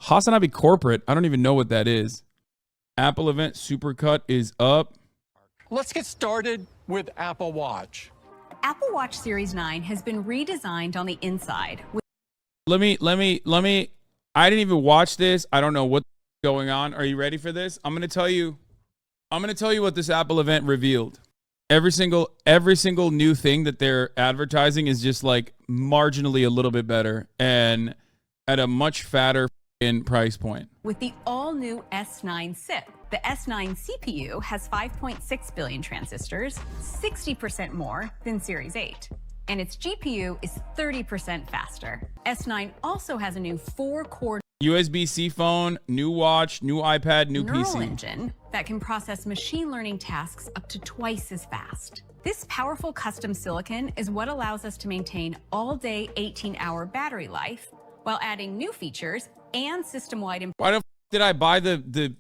HasanAbi corporate. I don't even know what that is. Apple event supercut is up. Let's get started with Apple Watch. Apple Watch Series 9 has been redesigned on the inside. Let me. I didn't even watch this. I don't know what's going on. Are you ready for this? I'm gonna tell you what this Apple event revealed. Every single new thing that they're advertising is just like marginally a little bit better and at a much fatter price point. With the all-new S9 SiP, the S9 CPU has 5.6 billion transistors, 60% more than Series 8. And its GPU is 30% faster. S9 also has a new 4-core USB-C phone, new watch, new iPad, new neural PC. engine that can process machine learning tasks up to twice as fast. This powerful custom silicon is what allows us to maintain all-day 18-hour battery life while adding new features and system-wide. Why the f did I buy the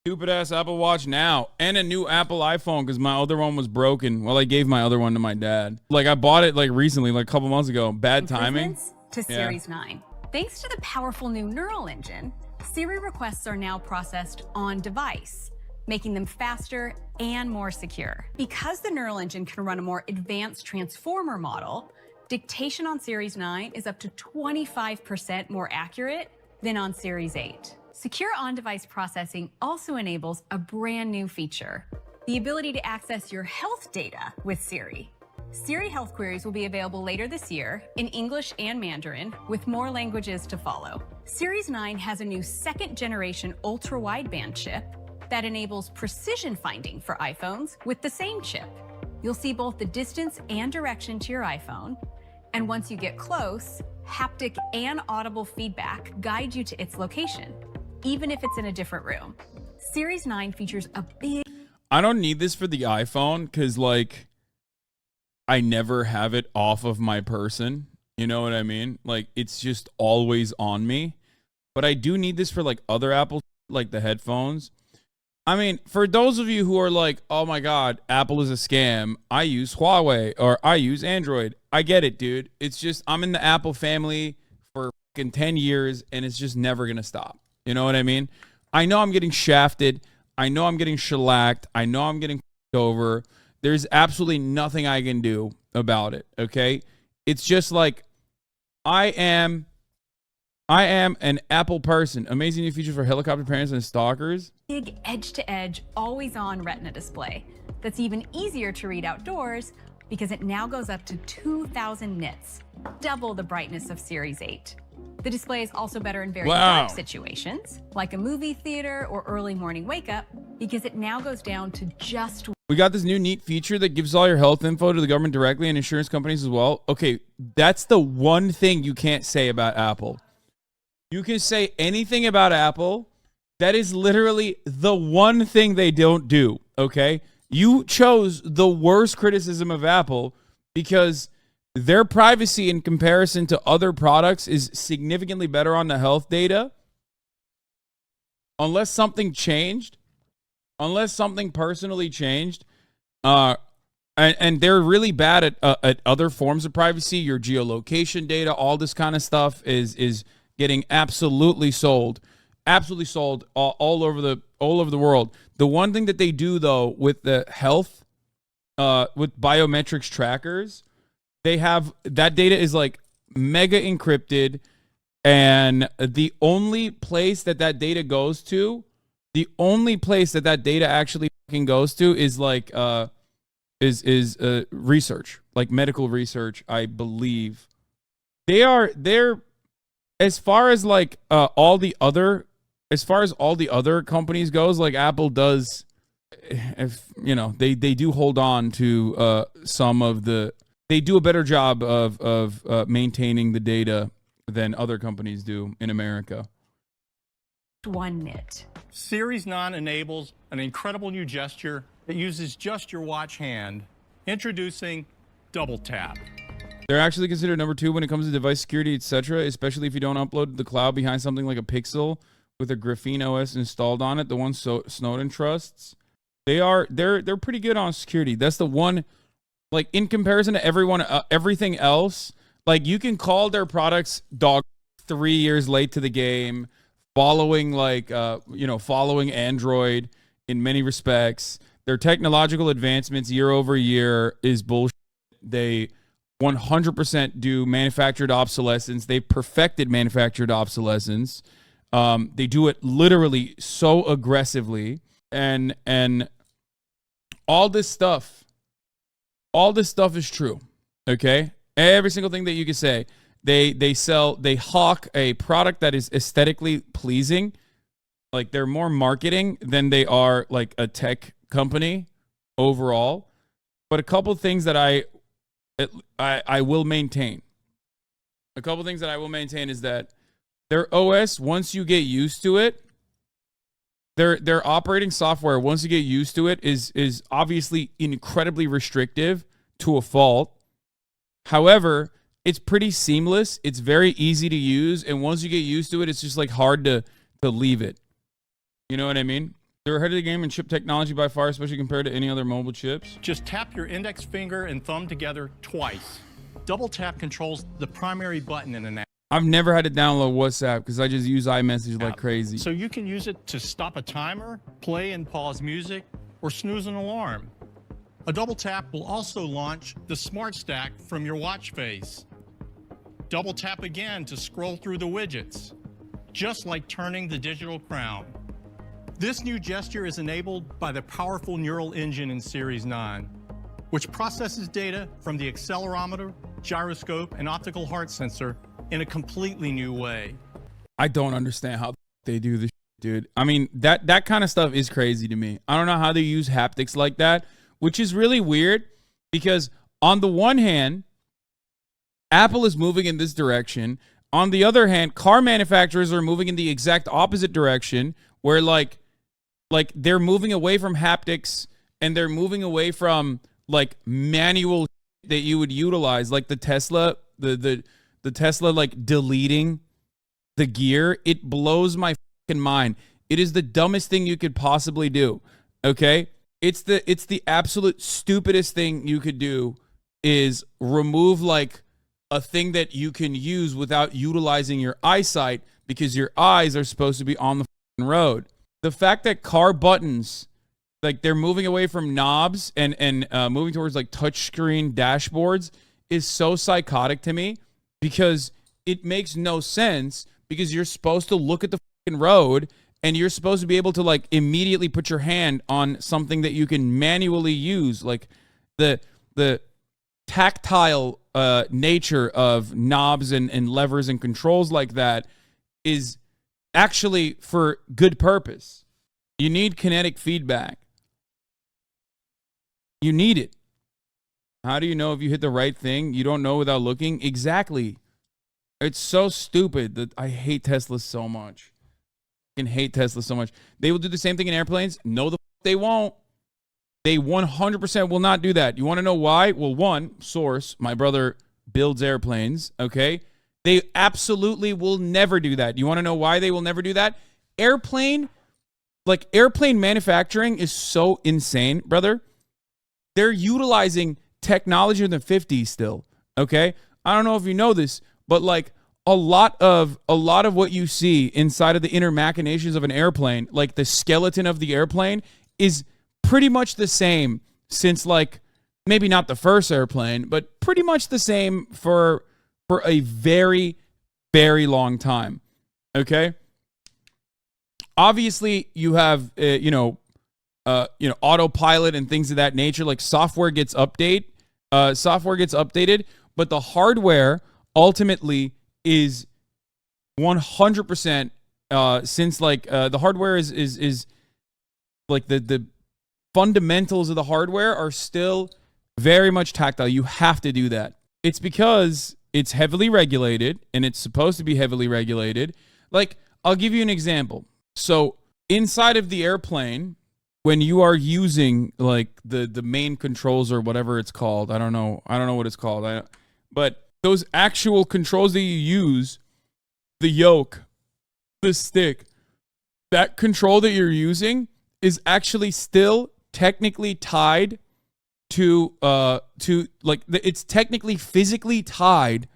stupid-ass Apple Watch now and a new Apple iPhone because my other one was broken? Well, I gave my other one to my dad. Like, I bought it like recently, like a couple months ago. Bad timing. To Series 9. Thanks to the powerful new neural engine, Siri requests are now processed on device, making them faster and more secure. Because the neural engine can run a more advanced transformer model, dictation on Series 9 is up to 25% more accurate than on Series 8. Secure on-device processing also enables a brand new feature, the ability to access your health data with Siri. Siri health queries will be available later this year in English and Mandarin, with more languages to follow. Series 9 has a new second-generation ultra-wideband chip that enables precision finding for iPhones with the same chip. You'll see both the distance and direction to your iPhone, and once you get close, haptic and audible feedback guide you to its location, even if it's in a different room. Series 9 features a big... I don't need this for the iPhone because, like, I never have it off of my person. You know what I mean? Like, it's just always on me. But I do need this for, like, other Apple, like the headphones. I mean, for those of you who are like, oh my God, Apple is a scam. I use Huawei or I use Android. I get it, dude. It's just, I'm in the Apple family for fucking 10 years and it's just never going to stop. You know what I mean? I know I'm getting shafted. I know I'm getting shellacked. I know I'm getting over. There's absolutely nothing I can do about it, okay? It's just like, I am an Apple person. Amazing new features for helicopter parents and stalkers. Big edge-to-edge, always-on Retina display that's even easier to read outdoors because it now goes up to 2,000 nits, double the brightness of Series 8. The display is also better in very dark situations, like a movie theater or early morning wake-up, because it now goes down to just... We got this new neat feature that gives all your health info to the government directly and insurance companies as well. Okay, that's the one thing you can't say about Apple. You can say anything about Apple. That is literally the one thing they don't do, okay? You chose the worst criticism of Apple because their privacy in comparison to other products is significantly better on the health data. Unless something changed, unless something personally changed, and they're really bad at other forms of privacy. Your geolocation data, all this kind of stuff is getting absolutely sold all over the world. The one thing that they do though with the health, with biometrics trackers, they have that data is like mega encrypted, and the only place that data goes to, the only place that data actually fucking goes to is like is research, like medical research, I believe. They're as far as like all the other companies goes, like Apple does, if you know, they do hold on to some of the, they do a better job of maintaining the data than other companies do in America. One nit. Series 9 enables an incredible new gesture that uses just your watch hand. Introducing Double Tap. They're actually considered number 2 when it comes to device security, etc., especially if you don't upload to the cloud behind something like a Pixel with a Graphene OS installed on it, the one Snowden trusts. They're pretty good on security. That's the one, like, in comparison to everything else, like, you can call their products dog 3 years late to the game, following following Android in many respects. Their technological advancements year over year is bullshit. They 100% do manufactured obsolescence. They perfected manufactured obsolescence. They do it literally so aggressively, and all this stuff is true. Okay, every single thing that you can say. They hawk a product that is aesthetically pleasing. Like, they're more marketing than they are like a tech company overall. But a couple things that I will maintain. A couple things that I will maintain is that their OS, once you get used to it, their operating software, once you get used to it, is obviously incredibly restrictive to a fault. However, it's pretty seamless. It's very easy to use, and once you get used to it, it's just like hard to leave it. You know what I mean? They're ahead of the game in chip technology by far, especially compared to any other mobile chips. Just tap your index finger and thumb together twice. Double tap controls the primary button in an app. I've never had to download WhatsApp because I just use iMessage like crazy. So you can use it to stop a timer, play and pause music, or snooze an alarm. A double tap will also launch the Smart Stack from your watch face. Double tap again to scroll through the widgets, just like turning the digital crown. This new gesture is enabled by the powerful neural engine in Series 9, which processes data from the accelerometer, gyroscope, and optical heart sensor in a completely new way. I don't understand how they do this, dude. I mean, that kind of stuff is crazy to me. I don't know how they use haptics like that, which is really weird because on the one hand, Apple is moving in this direction. On the other hand, car manufacturers are moving in the exact opposite direction, where like they're moving away from haptics and they're moving away from like manual that you would utilize, like the Tesla, the Tesla like deleting the gear. It blows my fucking mind. It is the dumbest thing you could possibly do. Okay? It's the absolute stupidest thing you could do is remove like a thing that you can use without utilizing your eyesight because your eyes are supposed to be on the fucking road. The fact that car buttons, like they're moving away from knobs and moving towards like touchscreen dashboards is so psychotic to me because it makes no sense because you're supposed to look at the fucking road and you're supposed to be able to like immediately put your hand on something that you can manually use. Like the tactile nature of knobs and levers and controls like that is actually for good purpose. You need kinetic feedback. You need it. How do you know if you hit the right thing? You don't know without looking. Exactly. It's so stupid that I hate Tesla so much. I can hate Tesla so much. They will do the same thing in airplanes. No, they won't. They 100% will not do that. You want to know why? Well, one, source, my brother builds airplanes, okay? They absolutely will never do that. You want to know why they will never do that? Airplane manufacturing is so insane, brother. They're utilizing technology in the 50s still, okay? I don't know if you know this, but like a lot of what you see inside of the inner machinations of an airplane, like the skeleton of the airplane is pretty much the same since like maybe not the first airplane, but pretty much the same for a very, very long time. Okay. Obviously, you have autopilot and things of that nature. Like software gets updated, but the hardware ultimately is 100%. Since like the hardware is like the fundamentals of the hardware are still very much tactile. You have to do that. It's because it's heavily regulated and it's supposed to be heavily regulated. Like, I'll give you an example. So inside of the airplane, when you are using like the main controls or whatever it's called, I don't know what it's called. But those actual controls that you use, the yoke, the stick, that control that you're using is actually still technically tied to like it's technically physically tied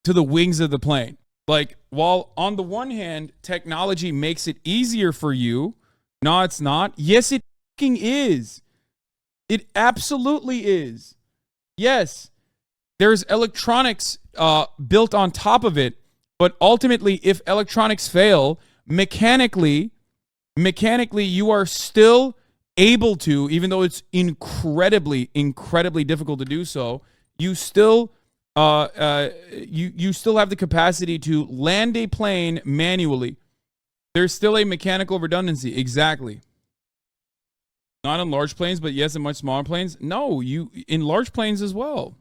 to the wings of the plane. Like, while on the one hand, technology makes it easier for you, no, it's not. Yes, it fucking is. It absolutely is. Yes, there's electronics built on top of it, but ultimately, if electronics fail, mechanically, you are still able to, even though it's incredibly difficult to do so, you still you still have the capacity to land a plane manually. There's still a mechanical redundancy. Exactly. Not in large planes, but yes, in much smaller planes. No, you in large planes as well.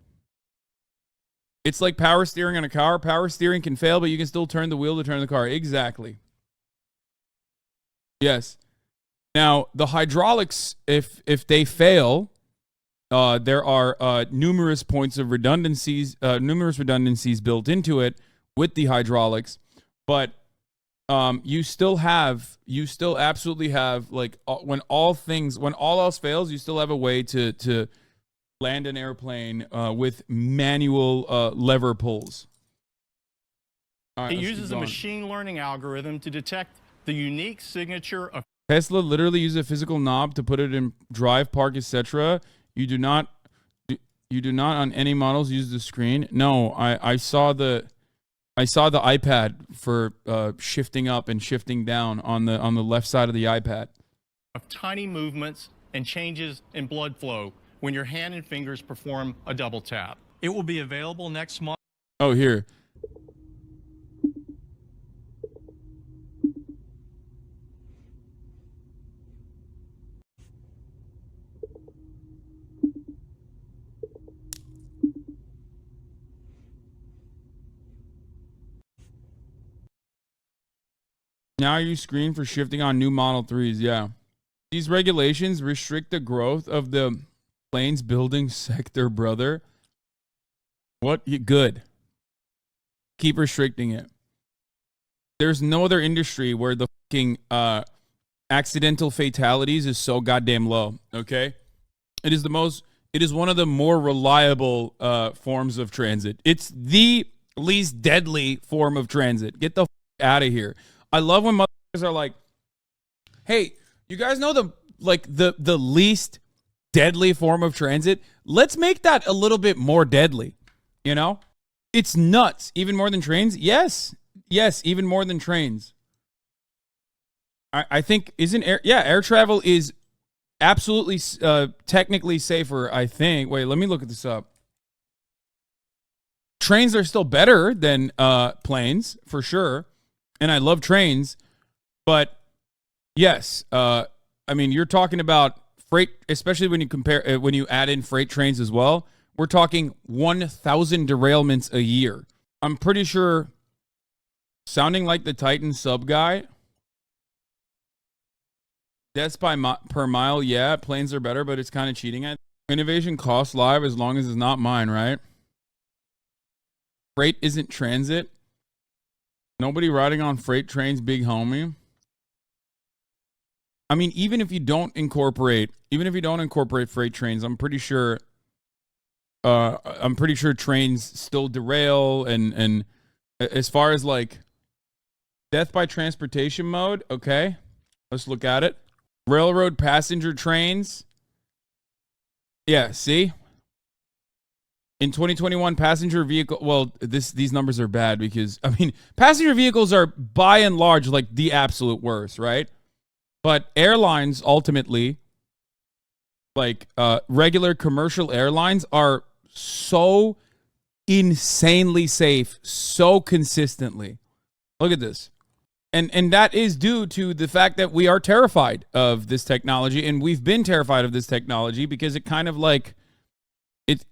It's like power steering on a car. Power steering can fail, but you can still turn the wheel to turn the car. Exactly. Yes. Now, the hydraulics, if they fail, there are numerous redundancies built into it with the hydraulics, but you still absolutely have, like, when all else fails, you still have a way to land an airplane with manual lever pulls. It uses a machine learning algorithm to detect the unique signature of Tesla literally uses a physical knob to put it in drive, park, etc. You do not on any models use the screen. No, I saw the iPad for shifting up and shifting down on the left side of the iPad. Of tiny movements and changes in blood flow when your hand and fingers perform a double tap. It will be available next month. Oh, here. Now you screen for shifting on new Model 3s, yeah. These regulations restrict the growth of the planes building sector, brother. What? Good. Keep restricting it. There's no other industry where the fucking accidental fatalities is so goddamn low, okay? It is one of the more reliable forms of transit. It's the least deadly form of transit. Get the out of here. I love when motherfuckers are like, hey, you guys know the least deadly form of transit? Let's make that a little bit more deadly. You know? It's nuts. Even more than trains? Yes. Yes, even more than trains. I think air travel is absolutely technically safer, I think. Wait, let me look at this up. Trains are still better than planes, for sure. And I love trains, but yes, I mean, you're talking about freight, especially when you add in freight trains as well. We're talking 1,000 derailments a year. I'm pretty sure, sounding like the Titan sub guy, deaths per mile, yeah, planes are better, but it's kind of cheating. Innovation costs live as long as it's not mine, right? Freight isn't transit. Nobody riding on freight trains, big homie. I mean, even if you don't incorporate freight trains, I'm pretty sure trains still derail, and as far as like death by transportation mode, okay, let's look at it. Railroad passenger trains. Yeah, see? In 2021, passenger vehicle, well, these numbers are bad because, I mean, passenger vehicles are by and large like the absolute worst, right? But airlines ultimately, like regular commercial airlines, are so insanely safe, so consistently. Look at this. And that is due to the fact that we are terrified of this technology, and we've been terrified of this technology because it kind of like,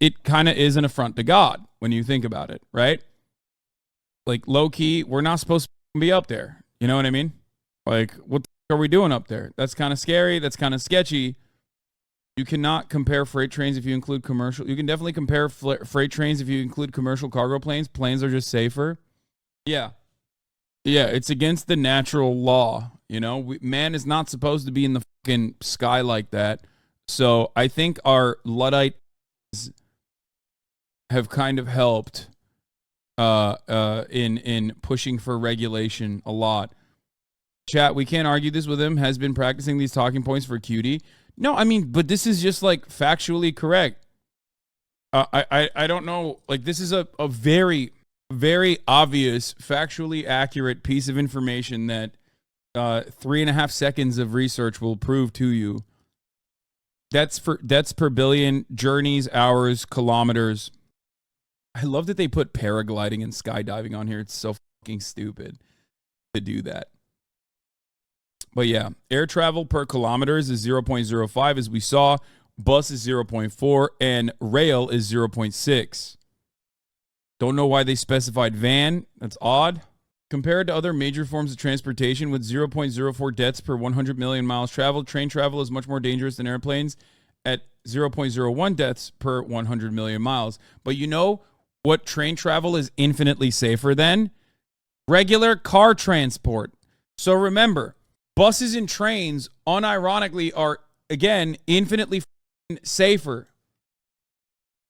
it kind of is an affront to God when you think about it, right? Like, low key, we're not supposed to be up there. You know what I mean? Like, what the fuck are we doing up there? That's kind of scary. That's kind of sketchy. You cannot compare freight trains if you include commercial. You can definitely compare freight trains if you include commercial cargo planes. Planes are just safer. Yeah. Yeah, it's against the natural law. You know, man is not supposed to be in the fucking sky like that. So I think our Luddite have kind of helped in pushing for regulation a lot. Chat, we can't argue this with him. Has been practicing these talking points for cutie. No, I mean, but this is just like factually correct. I don't know. Like, this is a very, very obvious, factually accurate piece of information that 3.5 seconds of research will prove to you. That's per billion, journeys, hours, kilometers. I love that they put paragliding and skydiving on here. It's so fucking stupid to do that. But yeah, air travel per kilometers is 0.05, as we saw. Bus is 0.4, and rail is 0.6. Don't know why they specified van. That's odd. Compared to other major forms of transportation with 0.04 deaths per 100 million miles traveled, train travel is much more dangerous than airplanes at 0.01 deaths per 100 million miles. But you know what train travel is infinitely safer than? Regular car transport. So remember, buses and trains, unironically, are, again, infinitely safer.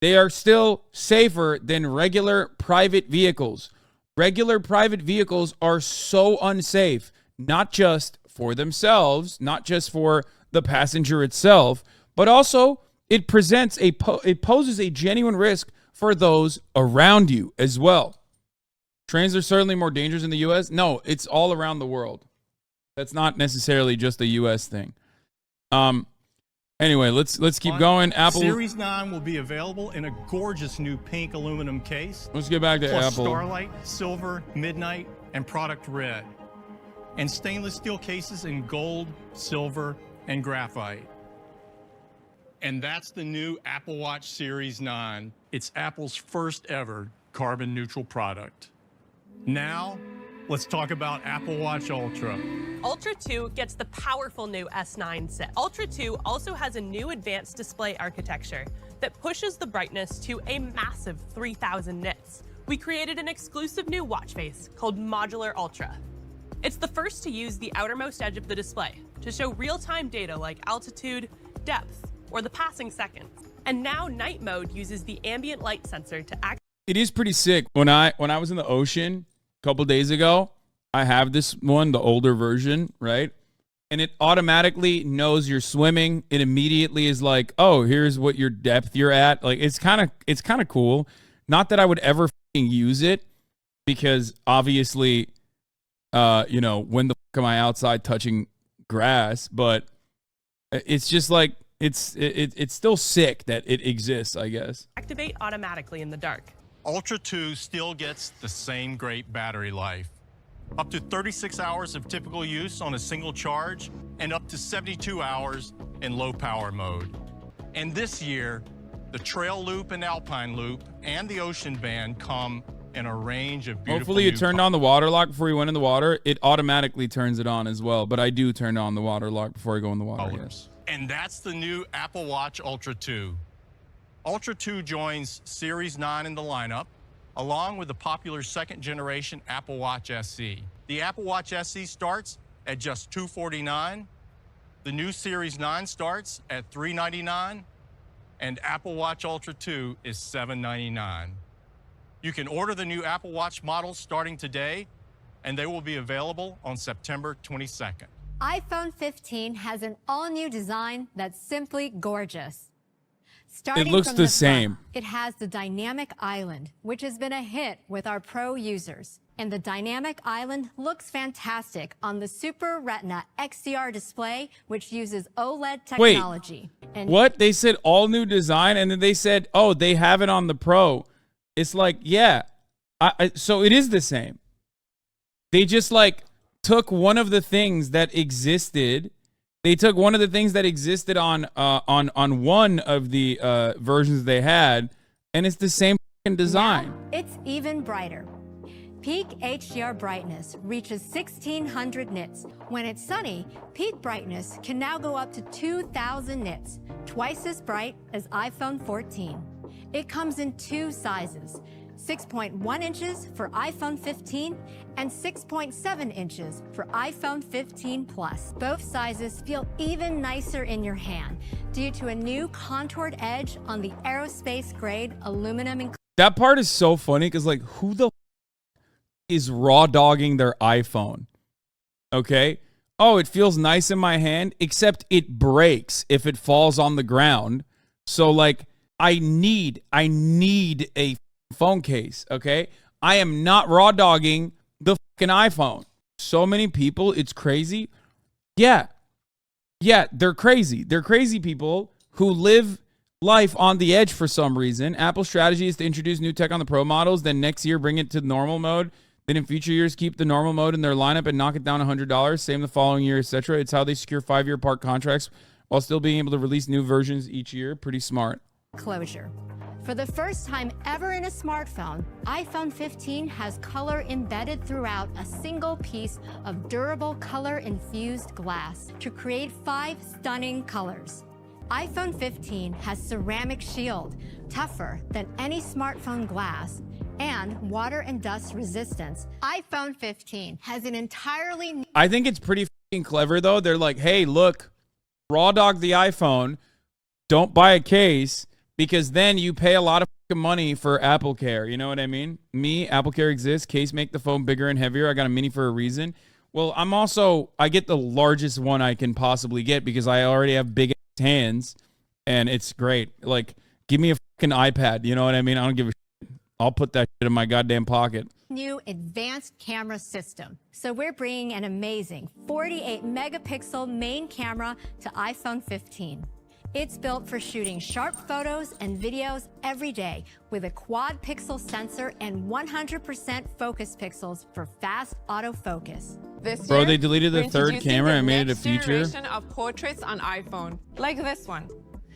They are still safer than regular private vehicles. Regular private vehicles are so unsafe, not just for themselves, not just for the passenger itself, but also it presents it poses a genuine risk for those around you as well. Trains are certainly more dangerous in the U.S. No, it's all around the world. That's not necessarily just a U.S. thing. Anyway, let's keep going. Apple Series 9 will be available in a gorgeous new pink aluminum case. Let's get back to plus Apple. Starlight, Silver, Midnight, and Product Red. And stainless steel cases in gold, silver, and graphite. And that's the new Apple Watch Series 9. It's Apple's first ever carbon neutral product. Now, let's talk about Apple Watch Ultra. Ultra 2 gets the powerful new S9 chip. Ultra 2 also has a new advanced display architecture that pushes the brightness to a massive 3,000 nits. We created an exclusive new watch face called Modular Ultra. It's the first to use the outermost edge of the display to show real-time data like altitude, depth, or the passing seconds. And now night mode uses the ambient light sensor to act. It is pretty sick. When I was in the ocean a couple days ago, I have this one, the older version, right? And it automatically knows you're swimming. It immediately is like, oh, here's what your depth you're at. Like, it's kind of cool. Not that I would ever use it, because obviously, when the fuck am I outside touching grass? But it's just like, it's still sick that it exists, I guess. Activate automatically in the dark. Ultra 2 still gets the same great battery life. Up to 36 hours of typical use on a single charge, and up to 72 hours in low power mode. And this year, the Trail Loop and Alpine Loop and the Ocean Band come in a range of beautiful. Hopefully you turned on the water lock before you went in the water. It automatically turns it on as well, but I do turn on the water lock before I go in the water. Yes. And that's the new Apple Watch Ultra 2. Ultra 2 joins Series 9 in the lineup, along with the popular second-generation Apple Watch SE. The Apple Watch SE starts at just $249. The new Series 9 starts at $399. And Apple Watch Ultra 2 is $799. You can order the new Apple Watch models starting today, and they will be available on September 22nd. iPhone 15 has an all-new design that's simply gorgeous. It looks the same. It has the Dynamic Island, which has been a hit with our pro users. And the Dynamic Island looks fantastic on the Super Retina XDR display, which uses OLED technology. Wait, what? They said all new design, and then they said, oh, they have it on the Pro. It's like, yeah. So it is the same. They just took one of the things that existed. They took one of the things that existed on one of the versions they had, and it's the same design. Now it's even brighter. Peak HDR brightness reaches 1600 nits. When it's sunny, peak brightness can now go up to 2000 nits, twice as bright as iPhone 14. It comes in two sizes, 6.1 inches for iPhone 15 and 6.7 inches for iPhone 15 Plus. Both sizes feel even nicer in your hand due to a new contoured edge on the aerospace grade aluminum That part is so funny because, like, who the is raw dogging their iPhone? Okay. Oh, it feels nice in my hand, except it breaks if it falls on the ground. So, like, I need a phone case. Okay. I am not raw dogging the fucking iPhone. So many people, it's crazy. Yeah, they're crazy. They're crazy people who live life on the edge for some reason. Apple's strategy is to introduce new tech on the Pro models, then next year bring it to normal mode. Then in future years, keep the normal mode in their lineup and knock it down $100. Same the following year, etc. It's how they secure 5-year part contracts while still being able to release new versions each year. Pretty smart. Closure. For the first time ever in a smartphone, iPhone 15 has color embedded throughout a single piece of durable color-infused glass to create 5 stunning colors. iPhone 15 has ceramic shield, tougher than any smartphone glass, and water and dust resistance. iPhone 15 has an entirely new... I think it's pretty fucking clever, though. They're like, hey, look, raw dog the iPhone. Don't buy a case, because then you pay a lot of fucking money for Apple Care. You know what I mean? Me, Apple Care exists. Case make the phone bigger and heavier. I got a mini for a reason. Well, I get the largest one I can possibly get because I already have big hands, and it's great. Like, give me a fucking iPad. You know what I mean? I don't give a shit. I'll put that shit in my goddamn pocket. New advanced camera system. So we're bringing an amazing 48 megapixel main camera to iPhone 15. It's built for shooting sharp photos and videos every day with a quad pixel sensor and 100% focus pixels for fast autofocus. This Bro, year, they deleted the we're third introducing camera the and made it a next feature. generation of portraits on iPhone, like this one.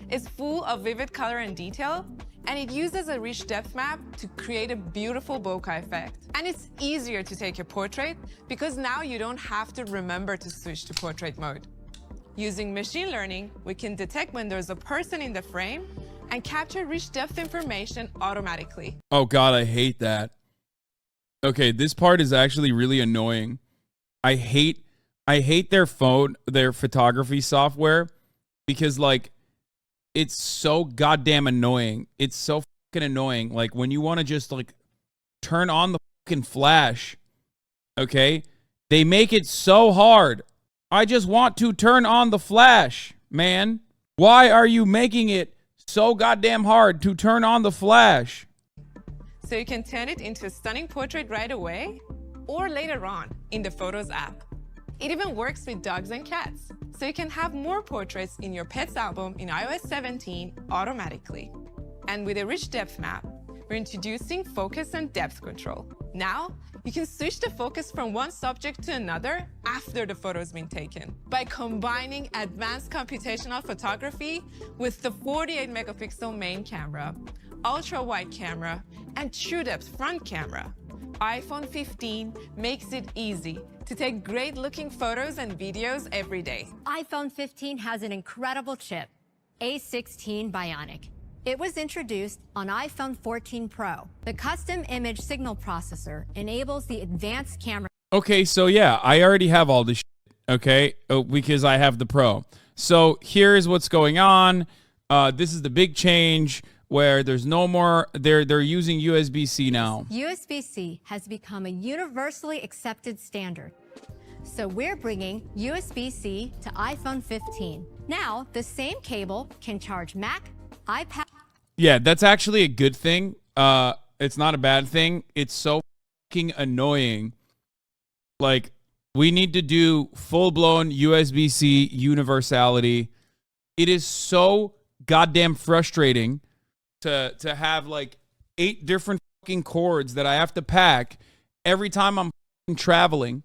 It's full of vivid color and detail, and it uses a rich depth map to create a beautiful bokeh effect. And it's easier to take a portrait because now you don't have to remember to switch to portrait mode. Using machine learning, we can detect when there's a person in the frame and capture rich depth information automatically. Oh God, I hate that. Okay, this part is actually really annoying. I hate their photography software because, like, it's so goddamn annoying. It's so fucking annoying. Like, when you want to just, like, turn on the fucking flash, okay? They make it so hard. I just want to turn on the flash, man. Why are you making it so goddamn hard to turn on the flash? So you can turn it into a stunning portrait right away or later on in the Photos app. It even works with dogs and cats, so you can have more portraits in your pet's album in iOS 17 automatically. And with a rich depth map, we're introducing focus and depth control. Now, you can switch the focus from one subject to another after the photo's been taken by combining advanced computational photography with the 48 megapixel main camera, ultra-wide camera, and true depth front camera. iPhone 15 makes it easy to take great-looking photos and videos every day. iPhone 15 has an incredible chip, A16 Bionic. It was introduced on iPhone 14 Pro. The custom image signal processor enables the advanced camera. Okay, so yeah, I already have all this shit, okay? Because I have the Pro. So here's what's going on. This is the big change where there's no more, they're using USB-C now. USB-C has become a universally accepted standard. So we're bringing USB-C to iPhone 15. Now, the same cable can charge Mac, iPad. Yeah, that's actually a good thing. It's not a bad thing. It's so fucking annoying. Like, we need to do full-blown USB-C universality. It is so goddamn frustrating to have like 8 different fucking cords that I have to pack every time I'm fucking traveling.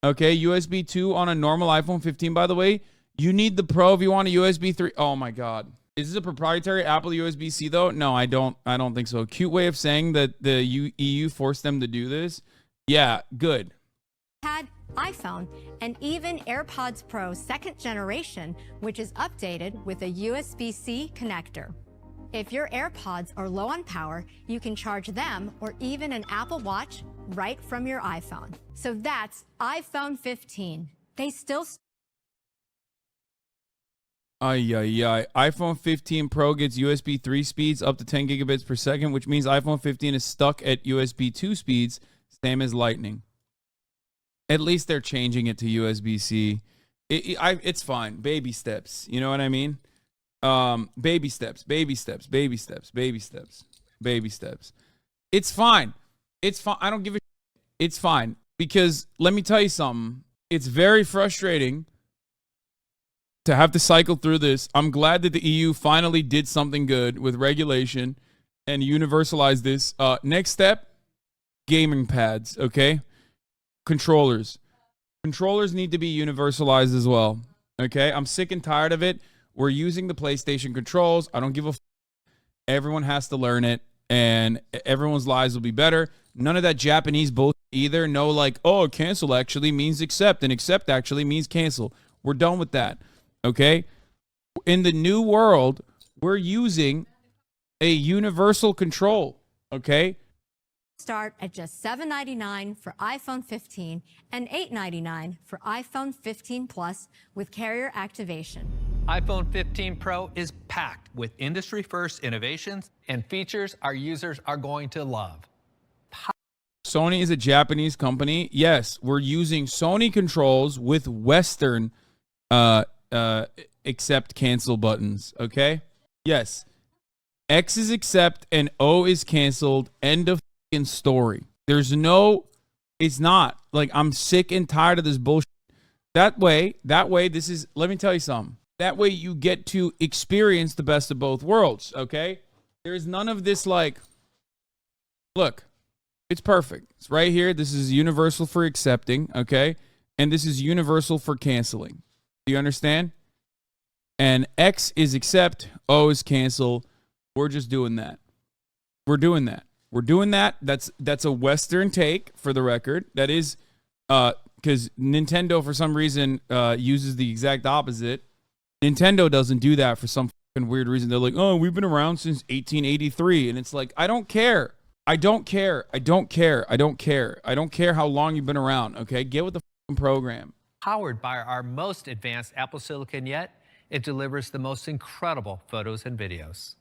Okay, USB 2 on a normal iPhone 15, by the way. You need the Pro if you want a USB 3. Oh my God. Is this a proprietary Apple USB-C though? No, I don't think so. Cute way of saying that the EU forced them to do this. Yeah, good. iPhone, and even AirPods Pro 2nd generation, which is updated with a USB-C connector. If your AirPods are low on power, you can charge them or even an Apple Watch right from your iPhone. So that's iPhone 15. They still iPhone 15 Pro gets USB 3 speeds up to 10 gigabits per second, which means iPhone 15 is stuck at USB 2 speeds, same as Lightning. At least they're changing it to USB-C. It's fine. Baby steps. You know what I mean? Baby steps, baby steps, baby steps, baby steps, baby steps. It's fine. It's fine. I don't give a shit. It's fine. Because let me tell you something. It's very frustrating to have to cycle through this. I'm glad that the EU finally did something good with regulation and universalized this. Next step, gaming pads, okay? Controllers. Controllers need to be universalized as well, okay? I'm sick and tired of it. We're using the PlayStation controls. I don't give a f. Everyone has to learn it, and everyone's lives will be better. None of that Japanese bullshit either. No, like, oh, cancel actually means accept, and accept actually means cancel. We're done with that, okay? In the new world, we're using a universal control, okay? Start at just $799 for iPhone 15 and $899 for iPhone 15 Plus with carrier activation. iPhone 15 Pro is packed with industry-first innovations and features our users are going to love. Sony is a Japanese company. Yes, we're using Sony controls with Western accept cancel buttons, okay? Yes. X is accept and O is canceled. End of story. There's no, it's not. Like, I'm sick and tired of this bullshit. That way, this is, let me tell you something. That way you get to experience the best of both worlds, okay? There's none of this like, look, it's perfect. It's right here. This is universal for accepting, okay? And this is universal for canceling. Do you understand? And X is accept, O is cancel. We're just doing that. We're doing that. We're doing that. That's a Western take, for the record. That is, because Nintendo, for some reason, uses the exact opposite. Nintendo doesn't do that for some fucking weird reason. They're like, oh, we've been around since 1883. And it's like, I don't care. I don't care. I don't care. I don't care. I don't care how long you've been around, okay? Get with the fucking program. Powered by our most advanced Apple Silicon yet, it delivers the most incredible photos and videos.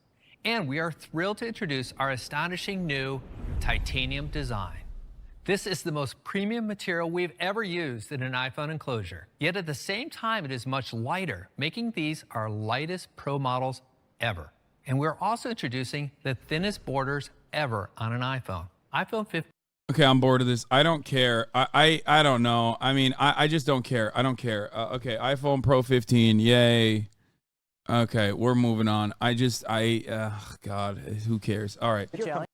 And we are thrilled to introduce our astonishing new titanium design. This is the most premium material we've ever used in an iPhone enclosure. Yet at the same time, it is much lighter, making these our lightest Pro models ever. And we're also introducing the thinnest borders ever on an iPhone. iPhone 15. Okay, I'm bored of this. I don't care. I don't know. I mean, I just don't care. I don't care. Okay, iPhone Pro 15. Yay. Okay, we're moving on. God, who cares? All right.